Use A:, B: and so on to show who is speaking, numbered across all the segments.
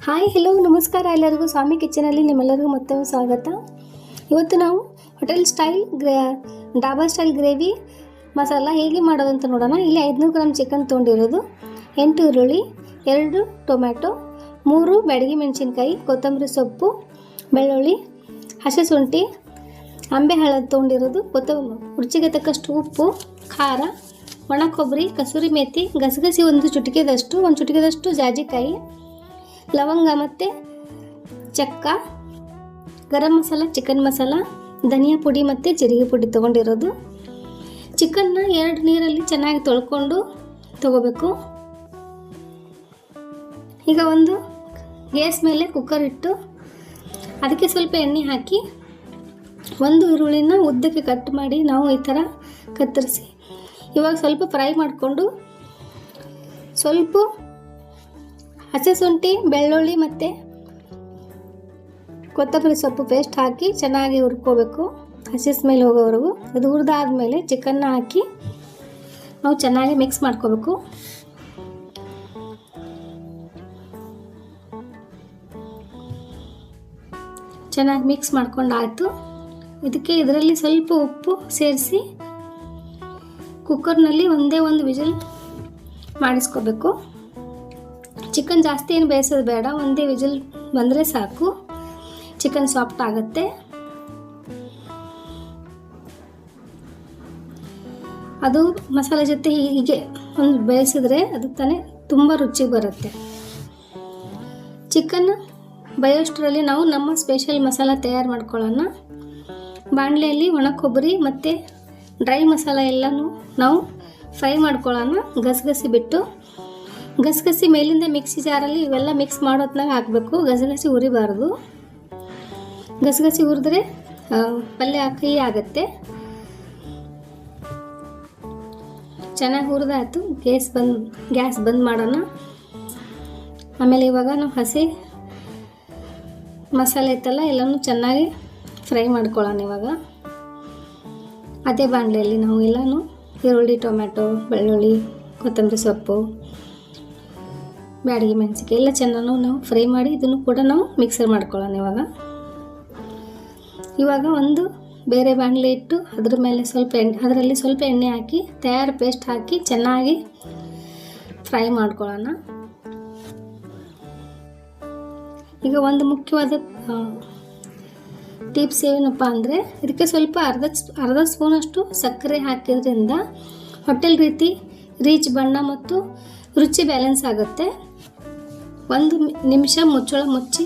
A: Hi hello ನಮಸ್ಕಾರ ಎಲ್ಲರಿಗೂ ಸ್ವಾಮಿ ಕಿಚನಲ್ಲಿ ನಿಮ್ಮೆಲ್ಲರಿಗೂ ಮತ್ತೊಮ್ಮೆ ಸ್ವಾಗತ. ಇವತ್ತು ನಾವು hotel style dhaba style gravy masala ಹೇಗೆ ಮಾಡೋದಂತ ನೋಡೋಣ. ಇಲ್ಲಿ 500 ಗ್ರಾಮ್ ಚಿಕನ್ ತೊಗೊಂಡಿರೋದು, 8 ಈರುಳ್ಳಿ, 2 ಟೊಮ್ಯಾಟೊ, 3 ಬ್ಯಾಡಗಿ ಮೆಣಸಿನ್ಕಾಯಿ, ಕೊತ್ತಂಬರಿ ಸೊಪ್ಪು, ಬೆಳ್ಳುಳ್ಳಿ, ಹಸಿ ಶುಂಠಿ, ಅಂಬೆ ಹಳದಿ ತೊಗೊಂಡಿರೋದು, ರುಚಿಗೆ ತಕ್ಕಷ್ಟು ಉಪ್ಪು, ಖಾರ, ಒಣ ಕೊಬ್ಬರಿ, ಕಸೂರಿ ಮೇಥಿ, ಗಸಗಸಿ ಒಂದು ಚುಟಿಕೆದಷ್ಟು ಜಾಜಿಕಾಯಿ, ಲವಂಗ ಮತ್ತು ಚಕ್ಕ, ಗರಂ ಮಸಾಲ, ಚಿಕನ್ ಮಸಾಲ, ಧನಿಯಾ ಪುಡಿ ಮತ್ತು ಜೀರಿಗೆ ಪುಡಿ ತೊಗೊಂಡಿರೋದು. ಚಿಕನ್ನ 2 ನೀರಲ್ಲಿ ಚೆನ್ನಾಗಿ ತೊಳ್ಕೊಂಡು ತೊಗೋಬೇಕು. ಈಗ ಒಂದು ಗ್ಯಾಸ್ ಮೇಲೆ ಕುಕ್ಕರ್ ಇಟ್ಟು ಅದಕ್ಕೆ ಸ್ವಲ್ಪ ಎಣ್ಣೆ ಹಾಕಿ ಒಂದು ಈರುಳ್ಳಿನ ಉದ್ದಕ್ಕೆ ಕಟ್ ಮಾಡಿ ನಾವು ಈ ಥರ ಕತ್ತರಿಸಿ ಇವಾಗ ಸ್ವಲ್ಪ ಫ್ರೈ ಮಾಡಿಕೊಂಡು ಸ್ವಲ್ಪ ಹಸಿ ಶುಂಠಿ, ಬೆಳ್ಳುಳ್ಳಿ ಮತ್ತು ಕೊತ್ತಂಬರಿ ಸೊಪ್ಪು ಪೇಸ್ಟ್ ಹಾಕಿ ಚೆನ್ನಾಗಿ ಹುರ್ಕೋಬೇಕು. ಹಸಿ ಸ್ಮೆಲ್ ಹೋಗೋವರೆಗೂ. ಅದು ಹುರಿದಾದ್ಮೇಲೆ ಚಿಕನ್ನ ಹಾಕಿ ನಾವು ಚೆನ್ನಾಗಿ ಮಿಕ್ಸ್ ಮಾಡ್ಕೋಬೇಕು. ಚೆನ್ನಾಗಿ ಮಿಕ್ಸ್ ಮಾಡ್ಕೊಂಡಾಯಿತು. ಇದರಲ್ಲಿ ಸ್ವಲ್ಪ ಉಪ್ಪು ಸೇರಿಸಿ ಕುಕ್ಕರ್ನಲ್ಲಿ ಒಂದೇ ಒಂದು ವಿಜಿಲ್ ಮಾಡಿಸ್ಕೋಬೇಕು. ಚಿಕನ್ ಜಾಸ್ತಿ ಏನು ಬೇಯಿಸೋದು ಬೇಡ, ಒಂದೇ ವಿಜಿಲ್ ಬಂದರೆ ಸಾಕು, ಚಿಕನ್ ಸಾಫ್ಟ್ ಆಗುತ್ತೆ. ಅದು ಮಸಾಲೆ ಜೊತೆ ಹೀಗೆ ಒಂದು ಬೇಯಿಸಿದ್ರೆ ಅದು ತಾನೇ ತುಂಬ ರುಚಿ ಬರುತ್ತೆ. ಚಿಕನ್ ಬೇಯೋಷ್ಟರಲ್ಲಿ ನಾವು ನಮ್ಮ ಸ್ಪೆಷಲ್ ಮಸಾಲ ತಯಾರು ಮಾಡ್ಕೊಳ್ಳೋಣ. ಬಾಣಲೆಯಲ್ಲಿ ಒಣ ಕೊಬ್ಬರಿ ಮತ್ತು ಡ್ರೈ ಮಸಾಲ ಎಲ್ಲನೂ ನಾವು ಫ್ರೈ ಮಾಡ್ಕೊಳ್ಳೋಣ. ಗಸಗಸಿ ಮೇಲಿಂದ ಮಿಕ್ಸಿ ಜಾರಲ್ಲಿ ಇವೆಲ್ಲ ಮಿಕ್ಸ್ ಮಾಡೋದ್ನಾಗ ಹಾಕಬೇಕು. ಗಸಗಸಿ ಉರಿಬಾರ್ದು. ಗಸಗಸಿ ಹುರಿದ್ರೆ ಪಲ್ಯ ಕಹಿ ಆಗುತ್ತೆ. ಚೆನ್ನಾಗಿ ಹುರಿದಾಯ್ತು. ಗ್ಯಾಸ್ ಬಂದ್ ಮಾಡೋಣ. ಆಮೇಲೆ ಇವಾಗ ನಾವು ಹಸಿ ಮಸಾಲೆ ಇತ್ತಲ್ಲ ಎಲ್ಲನೂ ಚೆನ್ನಾಗಿ ಫ್ರೈ ಮಾಡ್ಕೊಳ್ಳೋಣ. ಇವಾಗ ಅದೇ ಬಾಣಲೆಯಲ್ಲಿ ನಾವು ಎಲ್ಲನೂ ಈರುಳ್ಳಿ, ಟೊಮ್ಯಾಟೊ, ಬೆಳ್ಳುಳ್ಳಿ, ಕೊತ್ತಂಬರಿ ಸೊಪ್ಪು, ಬ್ಯಾಡಗಿ ಮೆಣಸಿನ್ಕಾಯಿ ಎಲ್ಲ ಚೆನ್ನಾಗಿ ನಾವು ಫ್ರೈ ಮಾಡಿ ಇದನ್ನು ಕೂಡ ನಾವು ಮಿಕ್ಸರ್ ಮಾಡ್ಕೊಳ್ಳೋಣ. ಇವಾಗ ಒಂದು ಬೇರೆ ಬಾಣಲೆ ಇಟ್ಟು ಅದರಲ್ಲಿ ಸ್ವಲ್ಪ ಎಣ್ಣೆ ಹಾಕಿ ತಯಾರು ಪೇಸ್ಟ್ ಹಾಕಿ ಚೆನ್ನಾಗಿ ಫ್ರೈ ಮಾಡ್ಕೊಳ್ಳೋಣ. ಈಗ ಒಂದು ಮುಖ್ಯವಾದ ಟಿಪ್ಸ್ ಏನಪ್ಪ ಅಂದರೆ ಇದಕ್ಕೆ ಸ್ವಲ್ಪ ಅರ್ಧ ಸ್ಪೂನಷ್ಟು ಸಕ್ಕರೆ ಹಾಕಿದ್ರಿಂದ ಹೋಟೆಲ್ ರೀತಿ ರಿಚ್ ಬಣ್ಣ ಮತ್ತು ರುಚಿ ಬ್ಯಾಲೆನ್ಸ್ ಆಗುತ್ತೆ. 1 ನಿಮಿಷ ಮುಚ್ಚಳ ಮುಚ್ಚಿ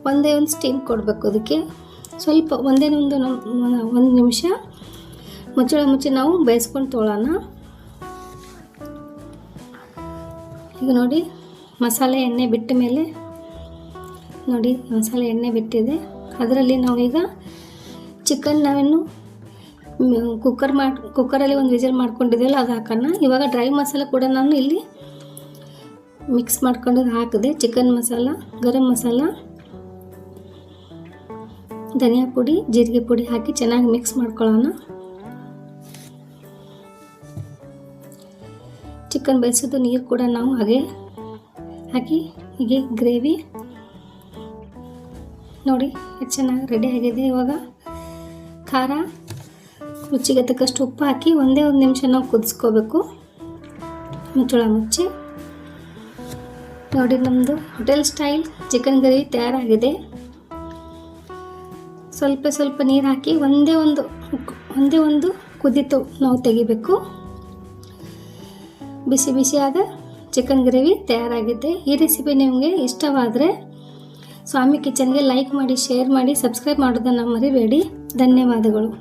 A: ಒಂದೇ ಒಂದು ಸ್ಟೀಮ್ ಕೊಡಬೇಕು. ಅದಕ್ಕೆ ಸ್ವಲ್ಪ ಒಂದು ನಿಮಿಷ ಮುಚ್ಚಳ ಮುಚ್ಚಿ ನಾವು ಬೇಯಿಸ್ಕೊಂಡು ತೊಗೊಳ್ಳೋಣ. ಈಗ ನೋಡಿ ಮಸಾಲೆ ಎಣ್ಣೆ ಬಿಟ್ಟ ಮೇಲೆ ನೋಡಿ ಮಸಾಲೆ ಎಣ್ಣೆ ಬಿಟ್ಟಿದೆ. ಅದರಲ್ಲಿ ನಾವೀಗ ಚಿಕನ್ ನಾವೇನು ಕುಕ್ಕರಲ್ಲಿ ಒಂದು ವಿಜಿಲ್ ಮಾಡ್ಕೊಂಡಿದ್ದೀವಲ್ಲ ಅದು ಹಾಕೋಣ. ಇವಾಗ ಡ್ರೈ ಮಸಾಲ ಕೂಡ ನಾನು ಇಲ್ಲಿ ಮಿಕ್ಸ್ ಮಾಡ್ಕೊಂಡು ಹಾಕಿದೆ. ಚಿಕನ್ ಮಸಾಲ, ಗರಂ ಮಸಾಲ, ಧನಿಯಾ ಪುಡಿ, ಜೀರಿಗೆ ಪುಡಿ ಹಾಕಿ ಚೆನ್ನಾಗಿ ಮಿಕ್ಸ್ ಮಾಡ್ಕೊಳ್ಳೋಣ. ಚಿಕನ್ ಬೇಯಿಸೋದು ನೀರು ಕೂಡ ನಾವು ಹಾಗೆ ಹಾಕಿ ಹೀಗೆ ಗ್ರೇವಿ ನೋಡಿ ಎಷ್ಟು ಚೆನ್ನಾಗಿ ರೆಡಿ ಆಗಿದೆ. ಇವಾಗ ಖಾರ, ರುಚಿಗೆ ತಕ್ಕಷ್ಟು ಉಪ್ಪು ಹಾಕಿ ಒಂದೇ ಒಂದು ನಿಮಿಷ ನಾವು ಕುದಿಸ್ಕೋಬೇಕು. ಮುಚ್ಚಳ ಮುಚ್ಚಿ ನೋಡಿ ನಮ್ಮದು ಹೋಟೆಲ್ ಸ್ಟೈಲ್ ಚಿಕನ್ ಗ್ರೇವಿ ತಯಾರಾಗಿದೆ. ಸ್ವಲ್ಪ ನೀರು ಹಾಕಿ ಒಂದೇ ಒಂದು ಕುದಿತು ನಾವು ತೆಗಿಬೇಕು. ಬಿಸಿಯಾದ ಚಿಕನ್ ಗ್ರೇವಿ ತಯಾರಾಗಿದೆ. ಈ ರೆಸಿಪಿ ನಿಮಗೆ ಇಷ್ಟವಾದರೆ ಸ್ವಾಮಿ ಕಿಚನ್ಗೆ ಲೈಕ್ ಮಾಡಿ, ಶೇರ್ ಮಾಡಿ, ಸಬ್ಸ್ಕ್ರೈಬ್ ಮಾಡೋದನ್ನು ಮರಿಬೇಡಿ. ಧನ್ಯವಾದಗಳು.